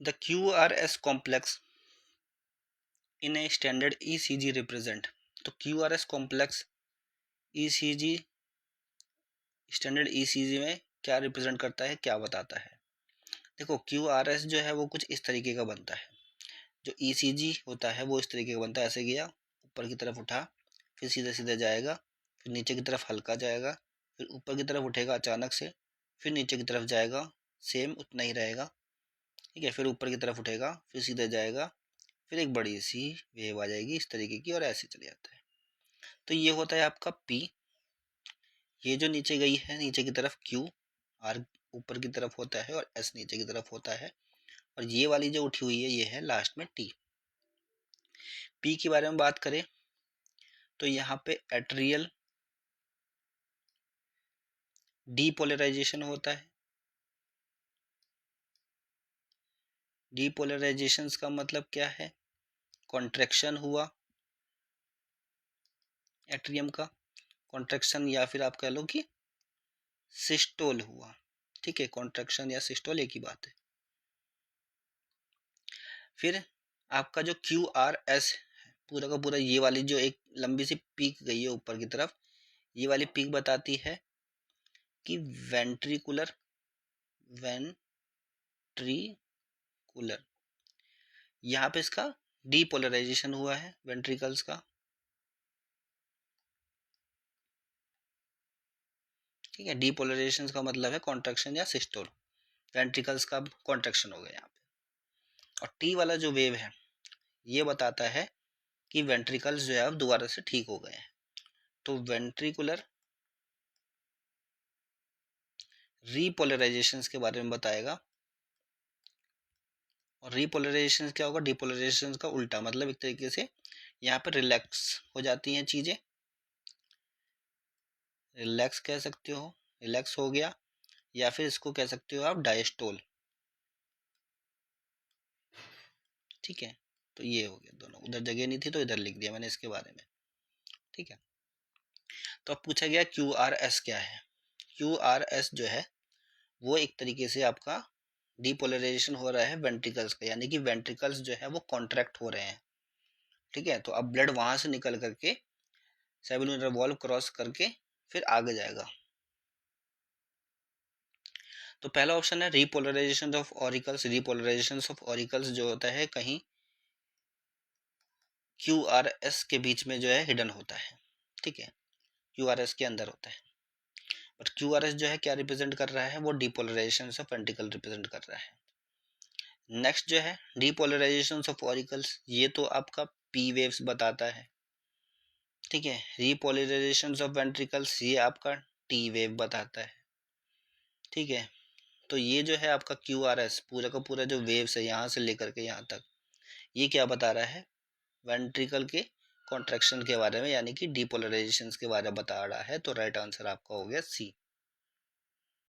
The QRS complex in a standard ECG represent. तो QRS complex ECG standard ECG में क्या represent करता है, क्या बताता है? देखो QRS जो है वो कुछ इस तरीके का बनता है। जो ECG होता है वो इस तरीके का बनता है, ऐसे गया, ऊपर की तरफ उठा, फिर सीधे सीधे जाएगा, फिर नीचे की तरफ हल्का जाएगा, फिर ऊपर की तरफ उठेगा अचानक से, फिर नीचे की तरफ जाएगा, सेम उतना ही रहेगा, ठीक है, फिर ऊपर की तरफ उठेगा, फिर सीधे जाएगा, फिर एक बड़ी सी वेव आ जाएगी इस तरीके की और ऐसे चले जाता है। तो ये होता है आपका P। ये जो नीचे गई है नीचे की तरफ Q, R ऊपर की तरफ होता है और S नीचे की तरफ होता है, और ये वाली जो उठी हुई है ये है लास्ट में T। P के बारे में बात करें तो यहाँ पे एट्रियल डीपोलराइजेशन होता है। डीपोलराइजेशन का मतलब क्या है? कॉन्ट्रैक्शन हुआ एट्रियम का, कॉन्ट्रैक्शन, या फिर आप कह लो कि सिस्टोल हुआ, ठीक है, कॉन्ट्रैक्शन या सिस्टोल एक ही बात है। फिर आपका जो QRS पूरा का पूरा, ये वाली जो एक लंबी सी पीक गई है ऊपर की तरफ, ये वाली पीक बताती है कि वेंट्रिकुलर यहाँ पे इसका डीपोलराइजेशन हुआ है वेंट्रिकल्स का, ठीक है। डीपोलराइजेशन का मतलब है कॉन्ट्रैक्शन या सिस्टोल, वेंट्रिकल्स का कॉन्ट्रैक्शन हो गया यहाँ पे। और टी वाला जो वेव है ये बताता है कि वेंट्रिकल्स जो है अब दोबारा से ठीक हो गए हैं। तो वेंट्रिकुलर रीपोलराइजेशन के बारे में बताएगा। और रीपोलराइजेशन क्या होगा? डीपोलराइजेशन का उल्टा, मतलब एक तरीके से यहाँ पे रिलैक्स हो जाती हैं चीजें, रिलैक्स कह सकते हो, रिलैक्स हो गया, या फिर इसको कह सकते हो आप डायस्टोल, ठीक है। तो ये हो गया दोनों, उधर जगह नहीं थी तो इधर लिख दिया मैंने इसके बारे में, ठीक है। तो अब पूछा गया QRS क्या है। QRS जो है वो एक तरीके से आपका डीपोलराइजेशन हो रहा है वेंट्रिकल्स का, यानी कि वेंट्रिकल्स जो है वो कॉन्ट्रैक्ट हो रहे हैं, ठीक है। तो अब ब्लड वहां से निकल करके सेलुलर वॉल क्रॉस करके फिर आगे जाएगा। तो पहला ऑप्शन है repolarisation of auricles. Repolarisation of auricles जो होता है कहीं QRS के बीच में जो है हिडन होता है, ठीक है, QRS के अंदर होता है। बट QRS जो है क्या रिप्रेजेंट कर रहा है? वो डीपोलराइजेशन ऑफ वेंट्रिकल रिप्रेजेंट कर रहा है। नेक्स्ट जो है डीपोलराइजेशन ऑफ ऑरिकल्स, ये तो आपका P वेव्स बताता है, ठीक है। रीपोलराइजेशन ऑफ वेंट्रिकल्स ये आपका T वेव बताता है, ठीक है। तो ये जो है आपका QRS पूरा का पूरा जो वेव्स है यहाँ से लेकर के यहाँ तक, ये क्या बता रहा है? वेंट्रिकल के कॉन्ट्रैक्शन के बारे में, यानी कि डीपोलराइजेशन के बारे में बता रहा है। तो राइट आंसर आपका हो गया C।